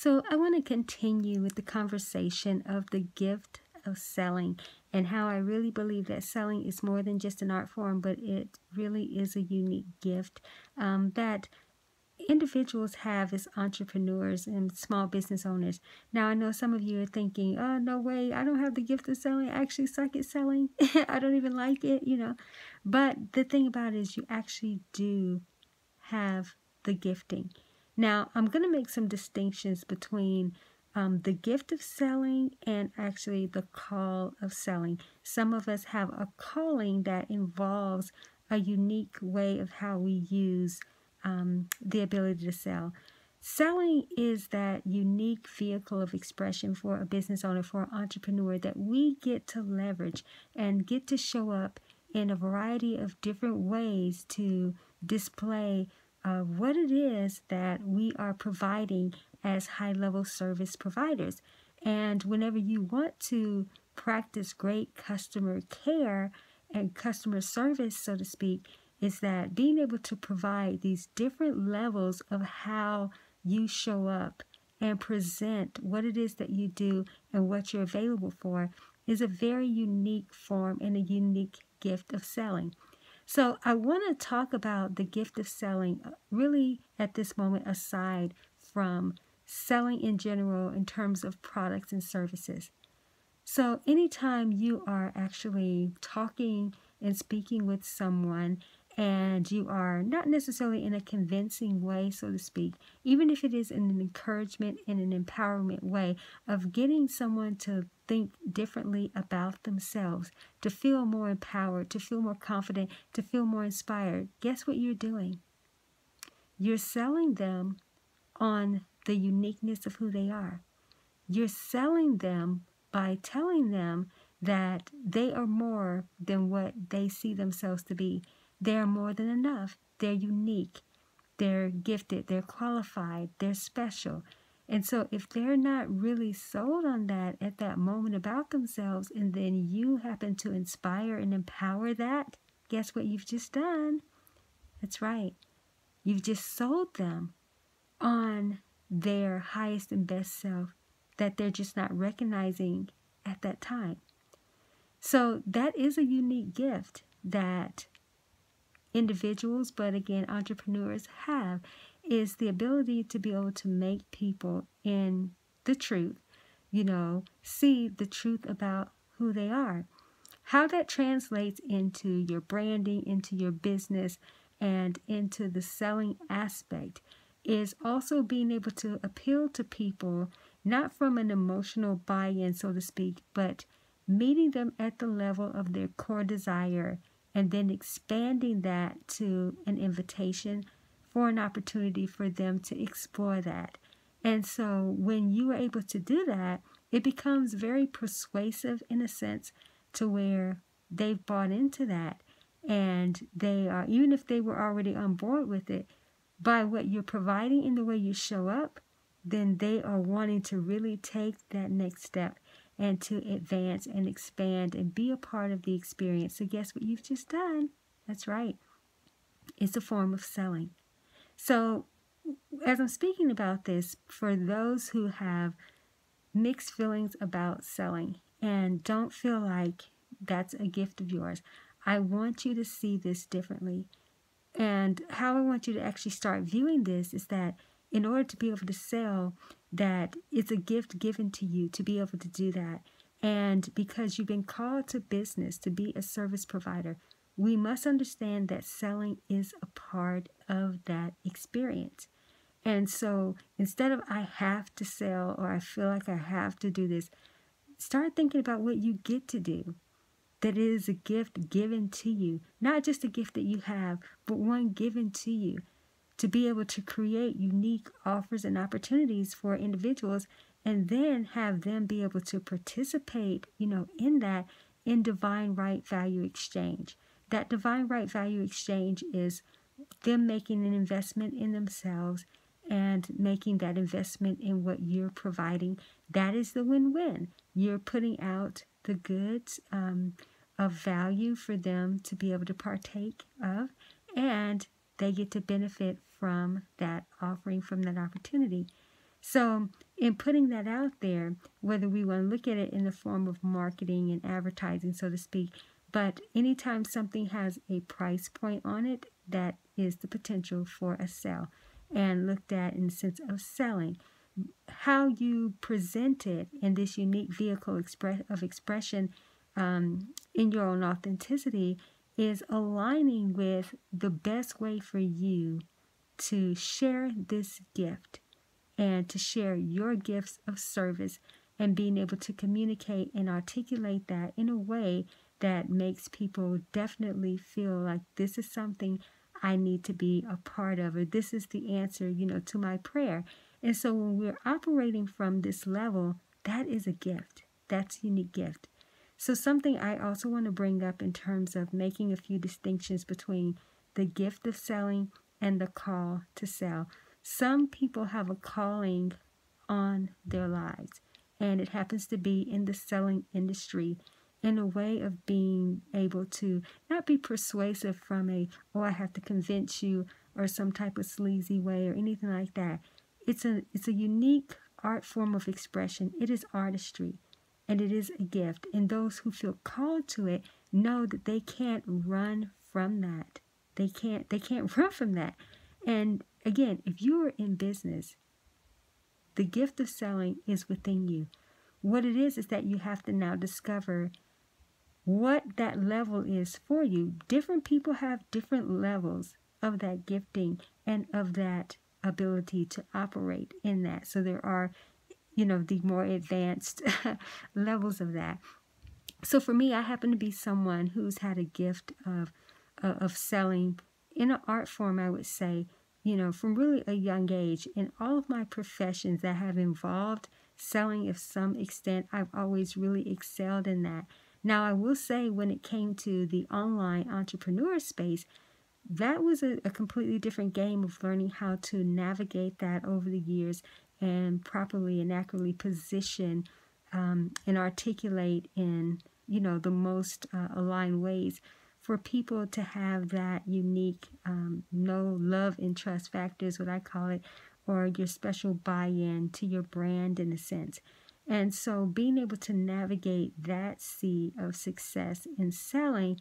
So I want to continue with the conversation of the gift of selling and how I really believe that selling is more than just an art form, but it really is a unique gift that individuals have as entrepreneurs and small business owners. Now, I know some of you are thinking, oh, no way, I don't have the gift of selling. I actually suck at selling. I don't even like it. But the thing about it is you actually do have the gifting. Now, I'm going to make some distinctions between the gift of selling and actually the call of selling. Some of us have a calling that involves a unique way of how we use the ability to sell. Selling is that unique vehicle of expression for a business owner, for an entrepreneur, that we get to leverage and get to show up in a variety of different ways to display what it is that we are providing as high-level service providers. And whenever you want to practice great customer care and customer service, so to speak, is that being able to provide these different levels of how you show up and present what it is that you do and what you're available for is a very unique form and a unique gift of selling. So I want to talk about the gift of selling really at this moment, aside from selling in general in terms of products and services. So anytime you are actually talking and speaking with someone and you are not necessarily in a convincing way, so to speak, even if it is in an encouragement and an empowerment way of getting someone to think differently about themselves, to feel more empowered, to feel more confident, to feel more inspired, guess what you're doing? You're selling them on the uniqueness of who they are. You're selling them by telling them that they are more than what they see themselves to be. They are more than enough. They're unique. They're gifted. They're qualified. They're special. And so if they're not really sold on that at that moment about themselves, and then you happen to inspire and empower that, guess what you've just done? That's right. You've just sold them on their highest and best self that they're just not recognizing at that time. So that is a unique gift that individuals, but again, entrepreneurs have, is the ability to be able to make people in the truth, see the truth about who they are. How that translates into your branding, into your business, and into the selling aspect is also being able to appeal to people, not from an emotional buy-in, so to speak, but meeting them at the level of their core desire and then expanding that to an invitation for an opportunity for them to explore that. And so when you are able to do that, it becomes very persuasive in a sense to where they've bought into that. And they are, even if they were already on board with it, by what you're providing in the way you show up, then they are wanting to really take that next step and to advance and expand and be a part of the experience. So guess what you've just done? That's right. It's a form of selling. So as I'm speaking about this, for those who have mixed feelings about selling and don't feel like that's a gift of yours, I want you to see this differently. And how I want you to actually start viewing this is that in order to be able to sell, that it's a gift given to you to be able to do that. And because you've been called to business to be a service provider, we must understand that selling is a part of that experience. And so instead of I have to sell or I feel like I have to do this, start thinking about what you get to do. That it is a gift given to you, not just a gift that you have, but one given to you to be able to create unique offers and opportunities for individuals and then have them be able to participate, in that in divine right value exchange. That divine right value exchange is them making an investment in themselves and making that investment in what you're providing. That is the win-win. You're putting out the goods of value for them to be able to partake of, and they get to benefit from that offering, from that opportunity. So in putting that out there, whether we want to look at it in the form of marketing and advertising, so to speak, but anytime something has a price point on it, that is the potential for a sale, and looked at in the sense of selling. How you present it in this unique vehicle of expression in your own authenticity is aligning with the best way for you to share this gift and to share your gifts of service, and being able to communicate and articulate that in a way that makes people definitely feel like this is something I need to be a part of, or this is the answer, to my prayer. And so when we're operating from this level, that is a gift. That's a unique gift. So something I also want to bring up in terms of making a few distinctions between the gift of selling and the call to sell. Some people have a calling on their lives, and it happens to be in the selling industry, in a way of being able to not be persuasive from I have to convince you, or some type of sleazy way or anything like that. It's a unique art form of expression. It is artistry, and it is a gift. And those who feel called to it know that they can't run from that. They can't run from that. And again, if you are in business, the gift of selling is within you. What it is that you have to now discover what that level is for you. Different people have different levels of that gifting and of that ability to operate in that. So there are, the more advanced levels of that. So for me, I happen to be someone who's had a gift of selling in an art form, I would say, from really a young age. In all of my professions that have involved selling of some extent, I've always really excelled in that. Now, I will say when it came to the online entrepreneur space, that was a completely different game of learning how to navigate that over the years and properly and accurately position and articulate in, the most aligned ways for people to have that unique know, love, and trust factor is what I call it, or your special buy-in to your brand in a sense. And so being able to navigate that sea of success in selling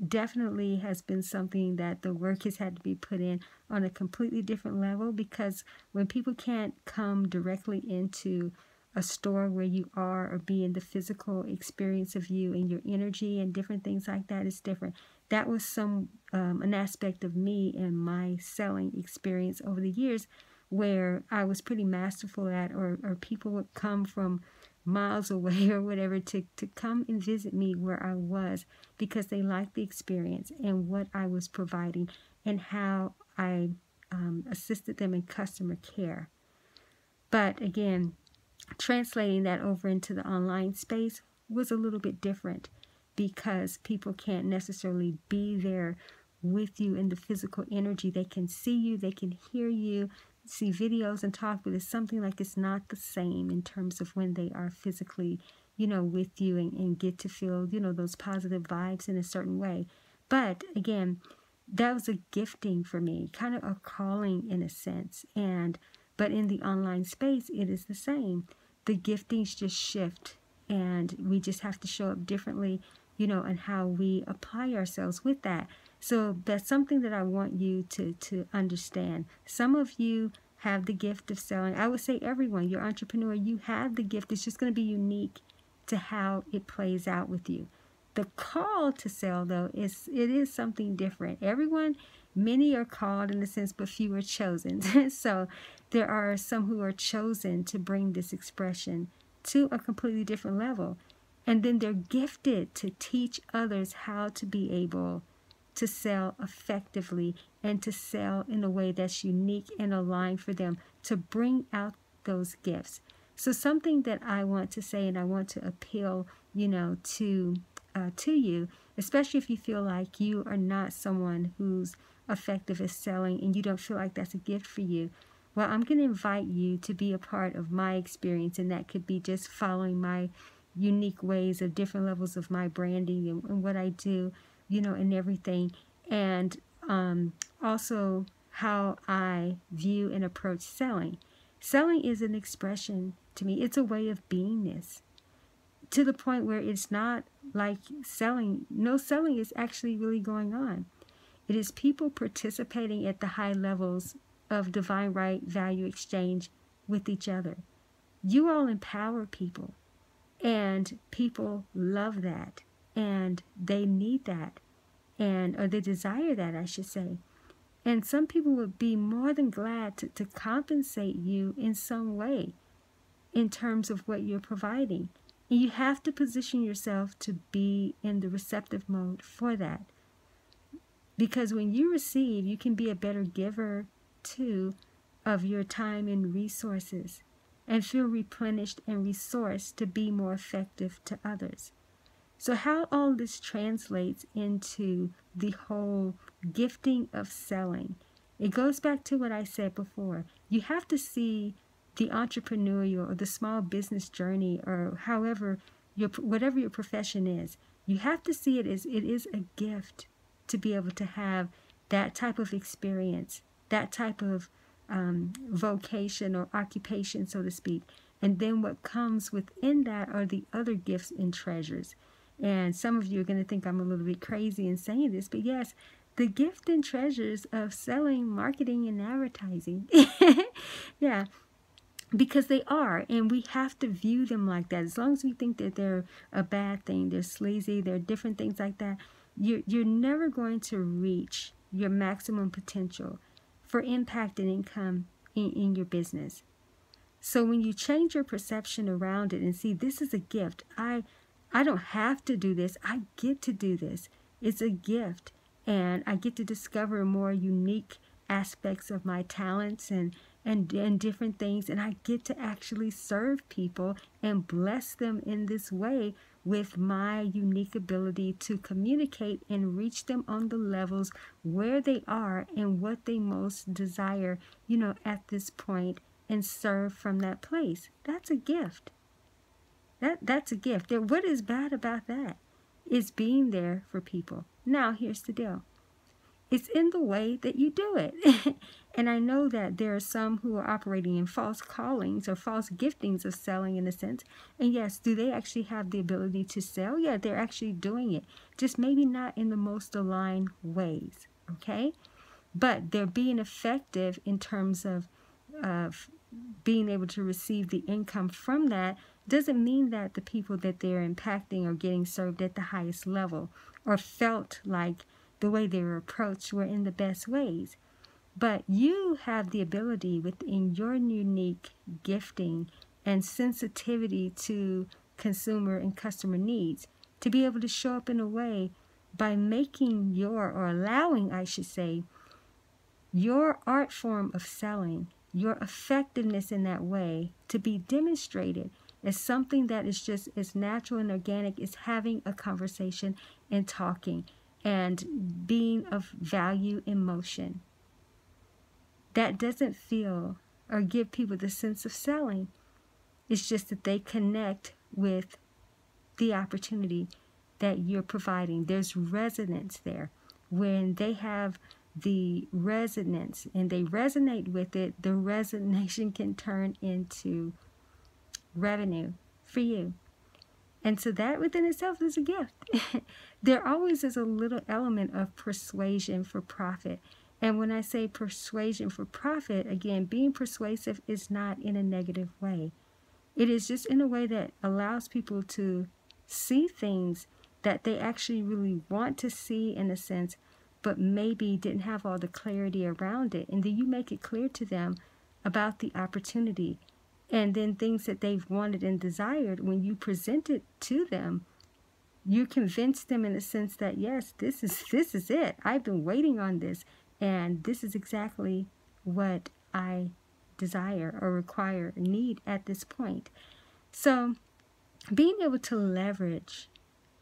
definitely has been something that the work has had to be put in on a completely different level, because when people can't come directly into a store where you are, or be in the physical experience of you and your energy and different things like that, is different. That was an aspect of me and my selling experience over the years, where I was pretty masterful at, or people would come from miles away or whatever to come and visit me where I was, because they liked the experience and what I was providing and how I assisted them in customer care. But again, translating that over into the online space was a little bit different, because people can't necessarily be there with you in the physical energy. They can see you, they can hear you, see videos and talk, but it's something like it's not the same in terms of when they are physically, with you and get to feel, those positive vibes in a certain way. But again, that was a gifting for me, kind of a calling in a sense. But in the online space, it is the same. The giftings just shift, and we just have to show up differently, and how we apply ourselves with that. So that's something that I want you to understand. Some of you have the gift of selling. I would say everyone, you're an entrepreneur, you have the gift. It's just going to be unique to how it plays out with you. The call to sell, though, it is something different. Many are called in a sense, but few are chosen. So there are some who are chosen to bring this expression to a completely different level. And then they're gifted to teach others how to be able to sell effectively and to sell in a way that's unique and aligned for them, to bring out those gifts. So something that I want to say, and I want to appeal, to you, especially if you feel like you are not someone who's effective at selling and you don't feel like that's a gift for you. Well, I'm going to invite you to be a part of my experience, and that could be just following my unique ways of different levels of my branding and what I do, and everything. And also how I view and approach selling. Selling is an expression to me. It's a way of beingness, to the point where it's not like selling. No selling is actually really going on. It is people participating at the high levels of divine right value exchange with each other. You all empower people, and people love that, and they need that, or they desire that, I should say. And some people would be more than glad to compensate you in some way in terms of what you're providing. And you have to position yourself to be in the receptive mode for that. Because when you receive, you can be a better giver, too, of your time and resources, and feel replenished and resourced to be more effective to others. So how all this translates into the whole gifting of selling, it goes back to what I said before. You have to see the entrepreneurial or the small business journey, or however, whatever your profession is, you have to see it as it is a gift to be able to have that type of experience, that type of vocation or occupation, so to speak. And then what comes within that are the other gifts and treasures. And some of you are going to think I'm a little bit crazy in saying this, but yes, the gift and treasures of selling, marketing, and advertising. Yeah, because they are, and we have to view them like that. As long as we think that they're a bad thing, they're sleazy, they're different things like that, you're never going to reach your maximum potential for impact and income in your business. So when you change your perception around it and see this is a gift, I don't have to do this, I get to do this. It's a gift, and I get to discover more unique aspects of my talents and different things, and I get to actually serve people and bless them in this way with my unique ability to communicate and reach them on the levels where they are and what they most desire, at this point, and serve from that place. That's a gift. That's a gift. What is bad about that? It's being there for people. Now, here's the deal. It's in the way that you do it. And I know that there are some who are operating in false callings or false giftings of selling, in a sense. And yes, do they actually have the ability to sell? Yeah, they're actually doing it. Just maybe not in the most aligned ways, okay? But they're being effective in terms of being able to receive the income from that. Doesn't mean that the people that they're impacting are getting served at the highest level or felt like the way they were approached were in the best ways. But you have the ability within your unique gifting and sensitivity to consumer and customer needs to be able to show up in a way by making or allowing, I should say, your art form of selling, your effectiveness in that way to be demonstrated as something that is just as natural and organic as having a conversation and talking and being of value in motion. That doesn't feel or give people the sense of selling. It's just that they connect with the opportunity that you're providing. There's resonance there. When they have the resonance and they resonate with it, the resonation can turn into revenue for you. And so that within itself is a gift. There always is a little element of persuasion for profit. And when I say persuasion for profit, again, being persuasive is not in a negative way. It is just in a way that allows people to see things that they actually really want to see, in a sense, but maybe didn't have all the clarity around it. And then you make it clear to them about the opportunity. And then things that they've wanted and desired, when you present it to them, you convince them in a sense that, yes, this is it. I've been waiting on this. And this is exactly what I desire or require, need at this point. So being able to leverage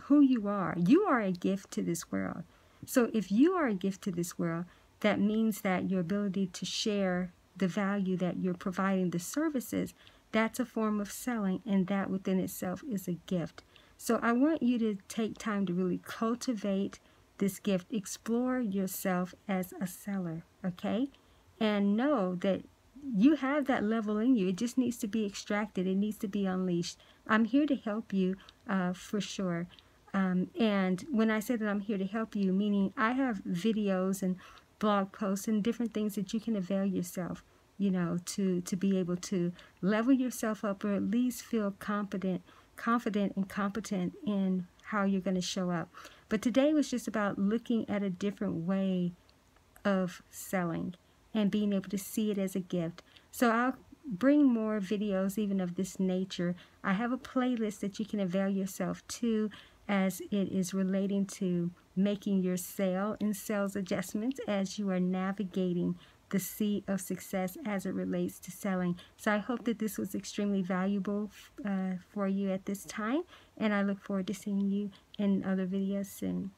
who you are a gift to this world. So if you are a gift to this world, that means that your ability to share the value that you're providing, the services, that's a form of selling, and that within itself is a gift. So I want you to take time to really cultivate this gift. Explore yourself as a seller, okay? And know that you have that level in you. It just needs to be extracted. It needs to be unleashed. I'm here to help you for sure. And when I say that I'm here to help you, meaning I have videos and blog posts and different things that you can avail yourself, you know, to be able to level yourself up, or at least feel confident and competent in how you're going to show up. But today was just about looking at a different way of selling and being able to see it as a gift. So I'll bring more videos even of this nature. I have a playlist that you can avail yourself to as it is relating to making your sale and sales adjustments as you are navigating the sea of success as it relates to selling. So I hope that this was extremely valuable for you at this time, and I look forward to seeing you in other videos soon.